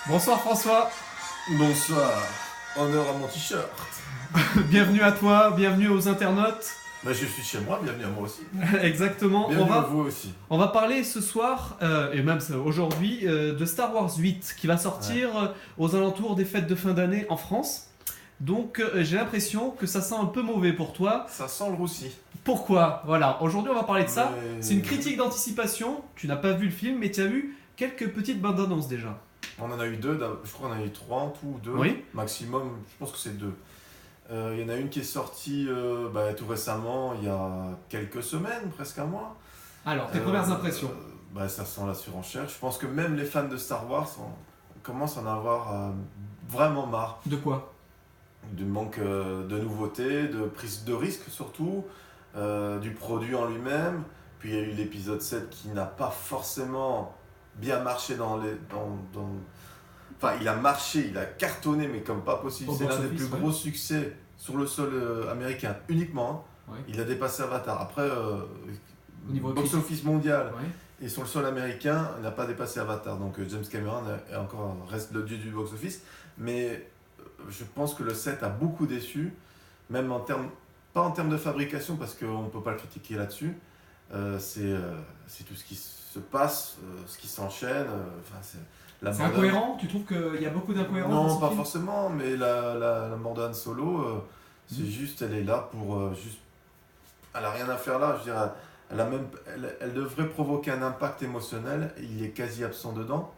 Bonsoir François, Bonsoir, honneur à mon t-shirt. bienvenue à toi, bienvenue aux internautes. Bah, je suis chez moi, bienvenue à moi aussi. Exactement, Bienvenue à vous aussi. on va parler ce soir, et même aujourd'hui, de Star Wars 8 qui va sortir aux alentours des fêtes de fin d'année en France. Donc j'ai l'impression que ça sent un peu mauvais pour toi. Ça sent le roussi. Pourquoi? Voilà, aujourd'hui on va parler de ça. Mais- C'est une critique d'anticipation, tu n'as pas vu le film mais tu as vu quelques petites bandes annonces déjà. On en a eu deux, je crois qu'on en a eu trois en tout, ou deux. Oui. Maximum, je pense que c'est deux. Il y en a une qui est sortie tout récemment, il y a quelques semaines, presque un mois. Alors, tes premières impressions? Ça sent la surenchère. Je pense que même les fans de Star Wars commencent à en avoir vraiment marre. De quoi? Du manque de nouveautés, de prise de risque surtout, du produit en lui-même. Puis il y a eu l'épisode 7 qui n'a pas forcément bien marché Enfin, il a marché, il a cartonné, mais comme pas possible. Au C'est l'un des box-office, plus ouais. gros succès sur le sol américain, uniquement. Ouais. Il a dépassé Avatar. Après, Au niveau box-office mondial Ouais. et sur le sol américain, il n'a pas dépassé Avatar. Donc James Cameron est encore reste le dieu du box-office. Mais je pense que le set a beaucoup déçu, même pas en termes de fabrication, parce qu'on ne peut pas le critiquer là-dessus. C'est tout ce qui se passe, ce qui s'enchaîne. C'est incohérent? Tu trouves qu'il y a beaucoup d'incohérences dans Non, ce pas film? forcément, mais la mort d'Han Solo, c'est juste, elle est là pour juste. Elle n'a rien à faire là, je dirais. Elle devrait provoquer un impact émotionnel, il est quasi absent dedans.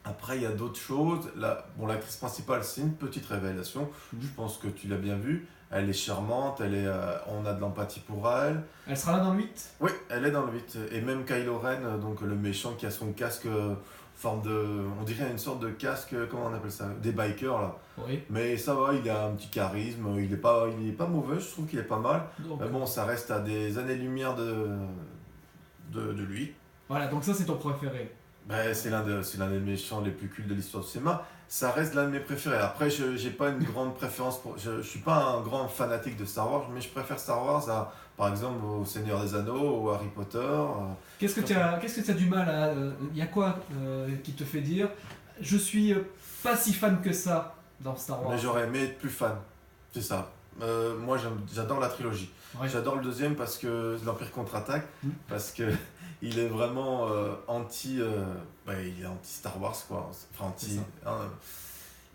Après, il y a d'autres choses. L'actrice principale, c'est une petite révélation. Je pense que tu l'as bien vu. Elle est charmante, on a de l'empathie pour elle. Elle sera là dans le 8? Oui, elle est dans le 8. Et même Kylo Ren, donc le méchant qui a son casque, forme de. On dirait une sorte de casque, comment on appelle ça? Des bikers là. Oui. Mais ça va, il a un petit charisme, il est pas mauvais, je trouve qu'il est pas mal. Donc, Mais bon, ça reste à des années-lumière de lui. voilà, donc ça c'est ton préféré. C'est l'un des méchants les plus cultes de l'histoire du cinéma. Ça reste l'un de mes préférés. Après, je n'ai pas une grande préférence je ne suis pas un grand fanatique de Star Wars, mais je préfère Star Wars par exemple, au Seigneur des Anneaux, ou Harry Potter. Qu'est-ce que tu as du mal à... Il y a quoi qui te fait dire je suis pas si fan que ça dans Star Wars? Mais j'aurais aimé être plus fan. C'est ça. Moi, j'adore la trilogie. Ouais. J'adore le deuxième parce que l'Empire contre-attaque, parce que il est vraiment il est anti Star Wars quoi. Enfin C'est ça.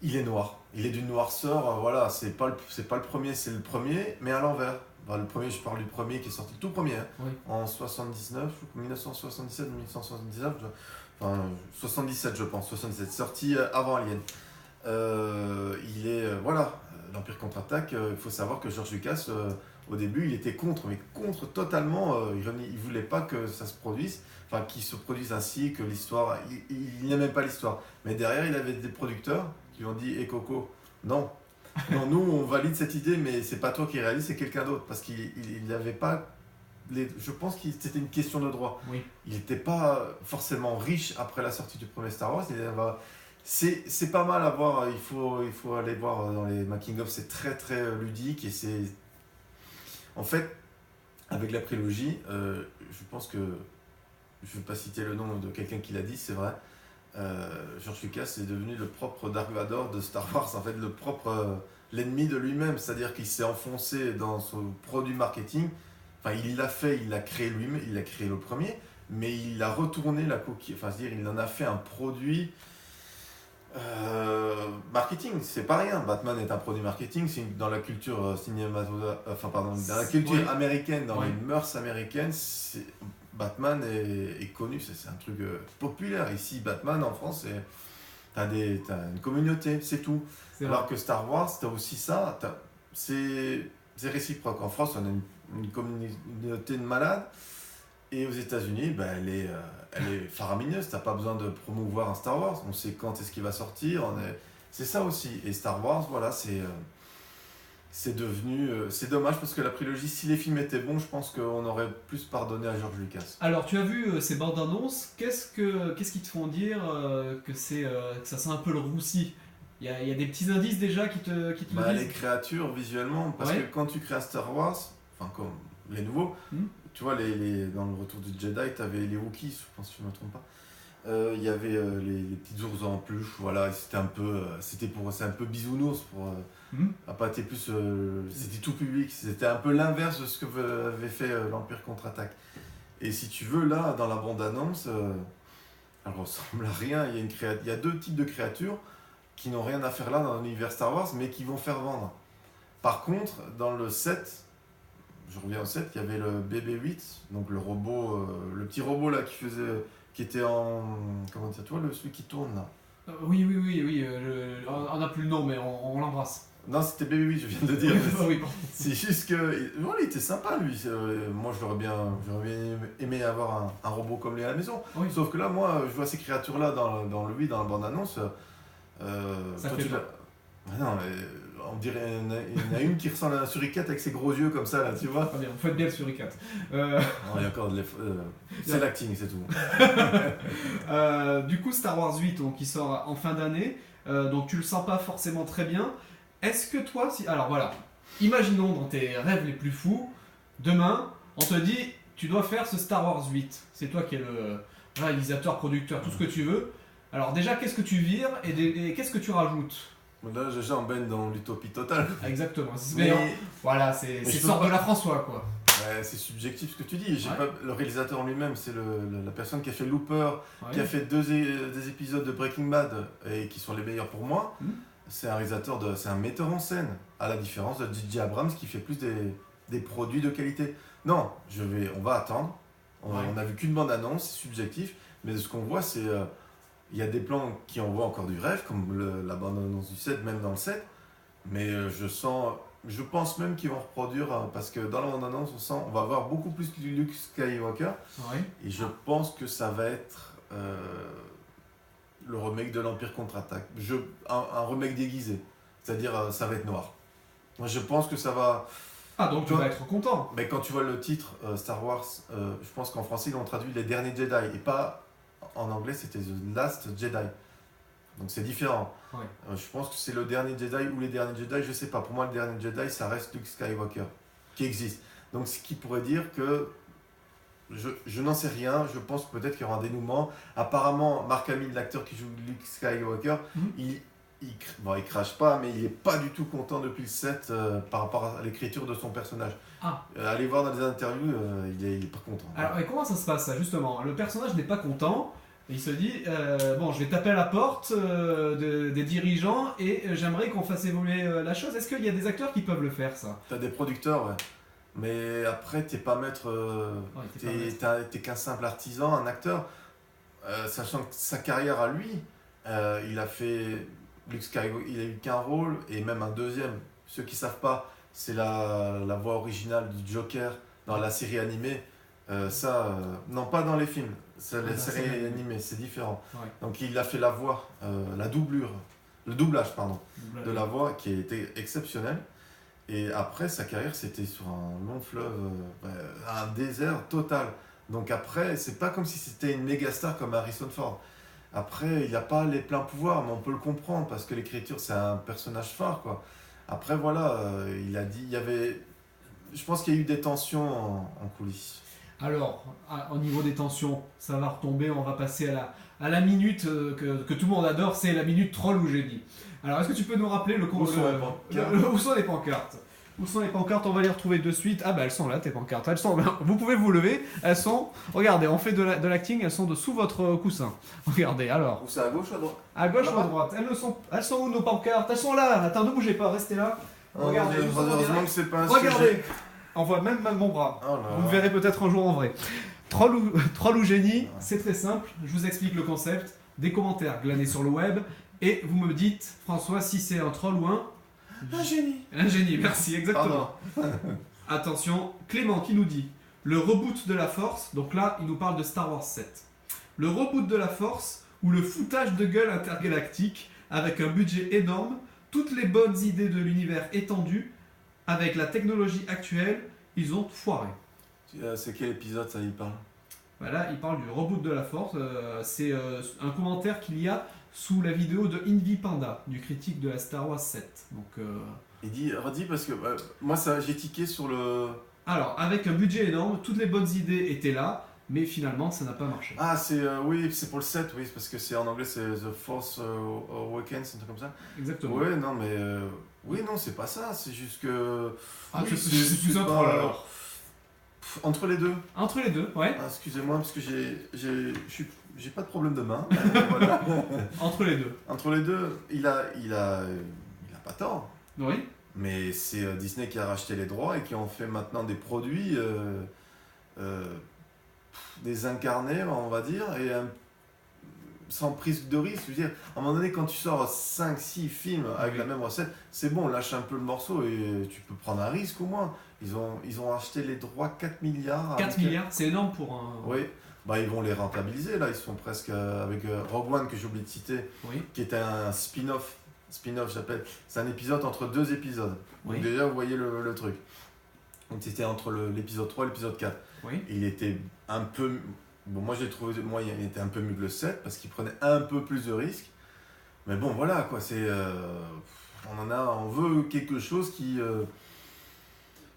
il est noir. Il est d'une noirceur. Voilà, c'est pas le premier, c'est le premier, mais à l'envers. Le premier, je parle du premier qui est sorti, le tout premier, hein, Oui. en 79, 1977, 1979, enfin 77 je pense, 77, sorti avant Alien. L'Empire contre-attaque, il faut savoir que George Lucas, au début, il était contre, mais contre totalement. Il voulait pas que ça se produise, enfin qu'il se produise ainsi, que l'histoire. Il n'aimait pas l'histoire. Mais derrière, il avait des producteurs qui lui ont dit: Eh Coco, non. Non, nous, on valide cette idée, mais c'est pas toi qui réalise, c'est quelqu'un d'autre. Parce qu'il n'avait pas. Je pense que c'était une question de droit. Oui. Il n'était pas forcément riche après la sortie du premier Star Wars. C'est pas mal à voir, il faut aller voir dans les making-of, c'est très très ludique et c'est. En fait, avec la prélogie, je pense que. Je ne vais pas citer le nom de quelqu'un qui l'a dit, c'est vrai. George Lucas est devenu le propre Dark Vador de Star Wars, en fait, l'ennemi de lui-même, c'est-à-dire qu'il s'est enfoncé dans son produit marketing. Enfin, il l'a fait, il l'a créé lui-même, il a créé le premier, mais il a retourné la coquille, enfin, c'est-à-dire il en a fait un produit. Marketing, c'est pas rien. Batman est un produit marketing, dans la culture dans la culture américaine, dans les mœurs américaines, Batman est connu, c'est un truc populaire. Ici, Batman en France, t'as une communauté, c'est tout. Alors que Star Wars, t'as aussi ça, c'est réciproque. En France, on a une communauté de malades. Et aux États-Unis, elle est faramineuse. T'as pas besoin de promouvoir un Star Wars. On sait quand est-ce qu'il va sortir. C'est ça aussi. Et Star Wars, voilà, c'est devenu. C'est dommage parce que la prélogie, si les films étaient bons, je pense qu'on aurait plus pardonné à George Lucas. Alors, tu as vu ces bandes annonces. Qu'est-ce qui te font dire que ça sent un peu le roussi? Il y a des petits indices déjà qui te le disent? Les créatures, visuellement, parce que quand tu crées un Star Wars, enfin, comme les nouveaux. Tu vois, dans le Retour du Jedi, tu avais les Wookiees, je pense que je ne me trompe pas. Il y avait les petits ours en peluche, voilà, c'était un peu, c'est un peu bisounours pour appâter plus, c'était tout public, c'était un peu l'inverse de ce que avait fait l'Empire contre-attaque. Et si tu veux, là, dans la bande-annonce, elle ressemble à rien. Il y a deux types de créatures qui n'ont rien à faire là dans l'univers Star Wars, mais qui vont faire vendre. Par contre, dans le 7, je reviens au 7, il y avait le BB-8, donc le robot, le petit robot là qui était en, comment dire, toi, celui qui tourne là. Oui, on n'a plus le nom, mais on l'embrasse. Non, c'était BB-8, je viens de le dire. Oui, c'est juste que, il était sympa lui. Moi, j'aurais bien aimé avoir un robot comme lui à la maison. Oui. Sauf que là, moi, je vois ces créatures là dans la bande-annonce. Ça fait pas. Non, mais on dirait il y en a une qui ressemble à un suricate avec ses gros yeux comme ça là, tu vois. Très bien, vous faites bien le suricate. Il y a encore de c'est l'acting, c'est tout. Du coup, Star Wars 8, donc, qui sort en fin d'année, donc tu le sens pas forcément très bien. Est-ce que toi, alors voilà, imaginons dans tes rêves les plus fous, demain, on te dit, tu dois faire ce Star Wars 8. C'est toi qui es le réalisateur, producteur, tout ce que tu veux. Alors déjà, qu'est-ce que tu vires et qu'est-ce que tu rajoutes? Là, déjà, on baigne dans l'utopie totale. Exactement. Voilà, c'est sort de la François, quoi. Ouais, c'est subjectif ce que tu dis. Le réalisateur en lui-même, c'est la personne qui a fait Looper, qui a fait des épisodes de Breaking Bad et qui sont les meilleurs pour moi. C'est un réalisateur, c'est un metteur en scène, à la différence de J.J. Abrams qui fait plus des produits de qualité. Non, on va attendre. On a vu qu'une bande-annonce, c'est subjectif, mais ce qu'on voit, c'est il y a des plans qui envoient encore du rêve, comme la bande-annonce du 7, même dans le 7, mais je pense même qu'ils vont reproduire, parce que dans la bande-annonce, on va avoir beaucoup plus de Luke Skywalker, et je pense que ça va être le remake de l'Empire contre-attaque. Un remake déguisé, c'est-à-dire ça va être noir. Moi, je pense que ça va... Ah, donc tu vas être content. Mais quand tu vois le titre Star Wars, je pense qu'en français, ils ont traduit Les Derniers Jedi, et pas... En anglais, c'était The Last Jedi. Donc c'est différent. Ouais. Je pense que c'est le dernier Jedi ou les derniers Jedi, je sais pas. Pour moi, le dernier Jedi, ça reste Luke Skywalker, qui existe. Donc ce qui pourrait dire que... Je n'en sais rien, je pense peut-être qu'il y aura un dénouement. Apparemment, Mark Hamill, l'acteur qui joue Luke Skywalker, il crache pas, mais il est pas du tout content depuis le 7 par rapport à l'écriture de son personnage. Allez voir dans les interviews, il est pas content. Alors, et comment ça se passe, ça, justement? Le personnage n'est pas content, et il se dit, bon, je vais taper à la porte des dirigeants, et j'aimerais qu'on fasse évoluer la chose. Est-ce qu'il y a des acteurs qui peuvent le faire, ça? T'as des producteurs, ouais. Mais après, t'es pas maître, t'es qu'un simple artisan, un acteur. Sachant que sa carrière à lui, il a fait Luke Skywalker, il a eu qu'un rôle et même un deuxième. Ceux qui savent pas, c'est la voix originale du Joker dans la série animée. Non, pas dans les films, c'est la série animée, c'est différent. Ouais. Donc il a fait la voix, le doublage de la voix qui était exceptionnel. Et après, sa carrière, c'était sur un long fleuve, un désert total. Donc après, c'est pas comme si c'était une méga star comme Harrison Ford. Après, il n'a pas les pleins pouvoirs, mais on peut le comprendre parce que l'écriture, c'est un personnage phare, quoi. Après, voilà, il a dit, je pense qu'il y a eu des tensions en coulisses. Alors, au niveau des tensions, ça va retomber, on va passer à la minute que tout le monde adore, c'est la minute troll ou génie. Alors, est-ce que tu peux nous rappeler où sont les pancartes? Où sont les pancartes? On va les retrouver de suite. Ah bah elles sont là, tes pancartes. Vous pouvez vous lever. Elles sont... Regardez, on fait de l'acting, elles sont sous votre coussin. Regardez, alors. Ou c'est à gauche ou à droite? À gauche ou à droite. Elles sont où nos pancartes? Elles sont là. Attends, ne bougez pas, restez là. Regardez, heureusement que c'est pas un Regardez. On voit même mon bras. Oh là. Vous me verrez peut-être un jour en vrai. Troll ou génie, c'est très simple. Je vous explique le concept. Des commentaires glanés sur le web. Et vous me dites, François, si c'est un troll ou un génie. Un génie, merci, exactement. Attention, Clément qui nous dit le reboot de la Force. Donc là, il nous parle de Star Wars 7. Le reboot de la Force ou le foutage de gueule intergalactique avec un budget énorme, toutes les bonnes idées de l'univers étendu, avec la technologie actuelle, ils ont foiré. C'est quel épisode ça, il parle? Voilà, il parle du reboot de la Force. C'est un commentaire qu'il y a sous la vidéo de Invi Panda, du critique de la Star Wars 7. Donc, il redit parce que moi j'ai tiqué sur le... Alors, avec un budget énorme, toutes les bonnes idées étaient là, mais finalement ça n'a pas marché. Ah, oui, c'est pour le 7, oui, parce que c'est en anglais, c'est The Force Awakens, un truc comme ça. Exactement. Ouais, non, mais. Oui, non, c'est pas ça, c'est juste que. Ah, oui, je suis plus un troll alors. Entre les deux. Entre les deux, ouais. Ah, excusez-moi, parce que j'ai pas de problème de main. Voilà. Entre les deux. Entre les deux, il a pas tort. Oui. Mais c'est Disney qui a racheté les droits et qui en fait maintenant des produits des incarnés, on va dire, et sans prise de risque. Je veux dire, à un moment donné, quand tu sors 5-6 films avec la même recette, c'est bon, lâche un peu le morceau et tu peux prendre un risque au moins. Ils ont acheté les droits 4 milliards. 4 milliards, c'est énorme pour un... Oui, bah, ils vont les rentabiliser, là, ils sont presque avec Rogue One, que j'ai oublié de citer, qui était un spin-off, j'appelle. C'est un épisode entre 2 épisodes. Donc déjà, vous voyez le truc. Donc c'était entre l'épisode 3 et l'épisode 4. Oui. Et il était un peu... Bon, moi j'ai trouvé moyen, il était un peu mieux que le 7 parce qu'il prenait un peu plus de risques. Mais bon, voilà, quoi, c'est... on veut quelque chose qui...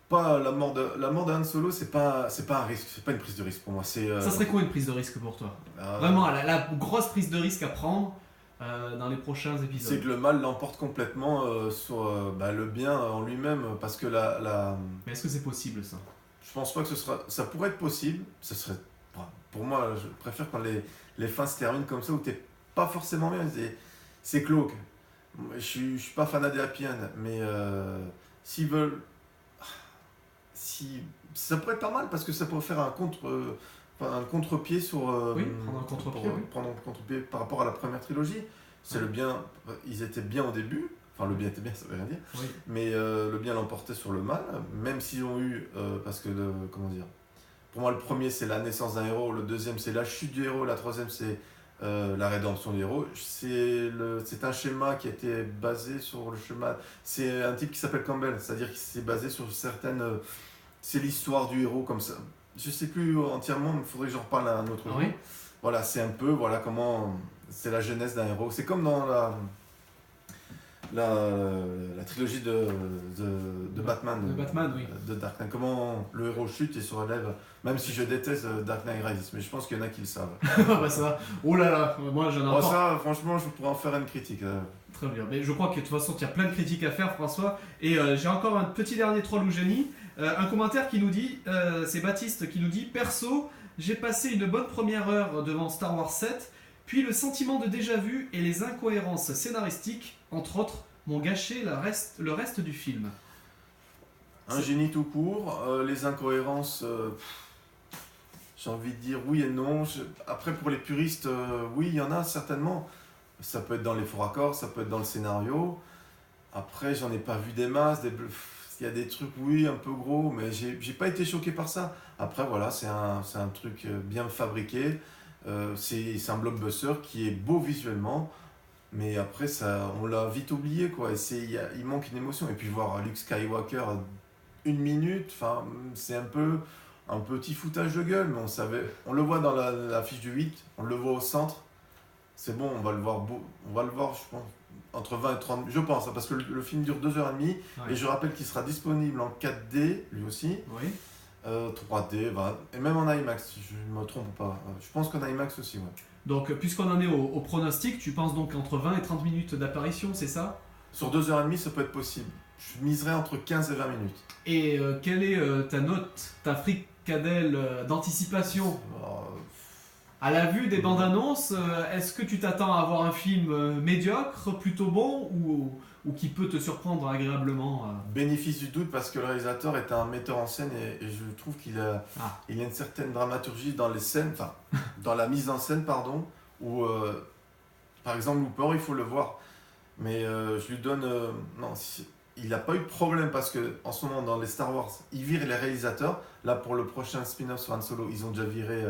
pas la mort de Han Solo, c'est pas un risque, c'est pas une prise de risque pour moi. Ça serait quoi une prise de risque pour toi? Vraiment, la grosse prise de risque à prendre dans les prochains épisodes. C'est que le mal l'emporte complètement sur le bien en lui-même, parce que Mais est-ce que c'est possible ça? Je pense pas que ça pourrait être possible. Ce serait, pour moi, je préfère quand les fins se terminent comme ça, où t'es pas forcément bien. C'est glauque. Je suis pas fanat des happy end, mais s'ils veulent, ça pourrait être pas mal, parce que ça pourrait faire un contre-pied sur... prendre un contre-pied par rapport à la première trilogie. C'est le bien, ils étaient bien au début, enfin le bien était bien, ça veut rien dire, mais le bien l'emportait sur le mal, même s'ils ont eu, parce que, comment dire, pour moi le premier c'est la naissance d'un héros, le deuxième c'est la chute du héros, la troisième c'est la rédemption du héros. C'est un schéma qui a été basé sur le schéma, c'est un type qui s'appelle Campbell, c'est-à-dire qu'il s'est basé sur certaines... c'est l'histoire du héros comme ça. Je sais plus entièrement, mais il faudrait que j'en reparle à un autre jour. Voilà, c'est un peu, voilà comment... C'est la jeunesse d'un héros. C'est comme dans la trilogie de Batman. De Batman, oui. De Dark Knight. Comment le héros chute et se relève. Même si je déteste Dark Knight Rises, mais je pense qu'il y en a qui le savent. Bah ça, oh là là, moi j'en ai encore... Ça, franchement, je pourrais en faire une critique. Très bien, mais je crois que de toute façon, il y a plein de critiques à faire, François. Et j'ai encore un petit dernier troll ou génie. Un commentaire qui nous dit, c'est Baptiste qui nous dit: perso, j'ai passé une bonne première heure devant Star Wars 7, puis le sentiment de déjà-vu et les incohérences scénaristiques, entre autres, m'ont gâché le reste du film. Un génie tout court, les incohérences, j'ai envie de dire oui et non. Après, pour les puristes, oui, il y en a certainement. Ça peut être dans les faux raccords, ça peut être dans le scénario. Après, j'en ai pas vu des masses, il y a des trucs, oui, un peu gros, mais j'ai pas été choqué par ça. Après, voilà, c'est un truc bien fabriqué. C'est un blockbuster qui est beau visuellement, mais après, on l'a vite oublié, quoi. Il manque une émotion. Et puis, voir Luke Skywalker 1 minute, c'est un petit foutage de gueule, mais on le voit dans la fiche du 8, on le voit au centre. C'est bon, on va le voir, je pense, entre 20 et 30, je pense, parce que le film dure 2h30, et je rappelle qu'il sera disponible en 4D, lui aussi, 3D, et même en IMAX, si je ne me trompe pas. Je pense qu'en IMAX aussi, ouais. Donc, puisqu'on en est au pronostic, tu penses donc entre 20 et 30 minutes d'apparition, c'est ça? Sur 2h30, ça peut être possible. Je miserais entre 15 et 20 minutes. Et quelle est ta note, ta fricadelle d'anticipation? À la vue des bandes annonces, est-ce que tu t'attends à avoir un film médiocre, plutôt bon, ou qui peut te surprendre agréablement? Bénéfice du doute, parce que le réalisateur est un metteur en scène et je trouve qu'il a une certaine dramaturgie dans les scènes, dans la mise en scène, pardon, où par exemple Looper, il faut le voir, mais je lui donne... non, il n'a pas eu de problème, parce que en ce moment dans les Star Wars, ils virent les réalisateurs. Là, pour le prochain spin-off sur Han Solo, ils ont déjà viré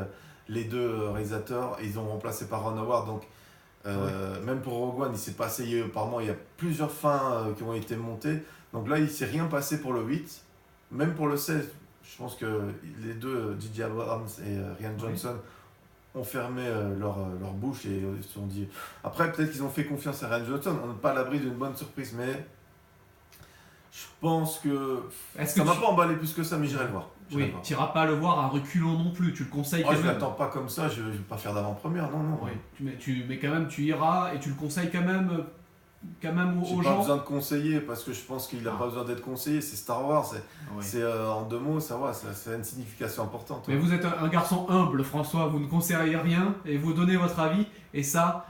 les 2 réalisateurs et ils ont remplacé par Ron Howard. Donc même pour Rogue One, il s'est passé, apparemment il y a plusieurs fins qui ont été montées. Donc là, il ne s'est rien passé pour le 8, même pour le 16. Je pense que les 2, J.J. Abrams et Rian Johnson, ont fermé leur bouche et se sont dit... Après, peut-être qu'ils ont fait confiance à Rian Johnson, on n'est pas à l'abri d'une bonne surprise, mais je pense que ça m'a pas emballé plus que ça, mais j'irai le voir. Oui, tu n'iras pas le voir à reculons non plus, tu le conseilles quand Je même. l'attends pas comme ça, je vais pas faire d'avant-première, non. Oui, mais quand même, tu iras et tu le conseilles quand même aux J'ai pas gens. besoin de conseiller parce que je pense qu'il n'a pas besoin d'être conseillé, c'est Star Wars, c'est en 2 mots, ça a une signification importante. Mais vous êtes un garçon humble, François, vous ne conseillez rien et vous donnez votre avis, et ça,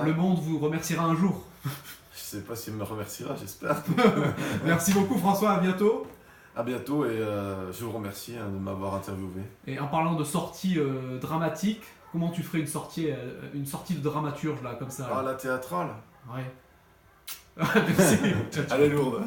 le monde vous remerciera un jour. Je sais pas s'il me remerciera, j'espère. Merci beaucoup François, à bientôt. À bientôt et je vous remercie de m'avoir interviewé. Et en parlant de sortie dramatique, comment tu ferais une sortie de dramaturge là, comme ça là la théâtrale. Ouais. Merci. Elle est lourde.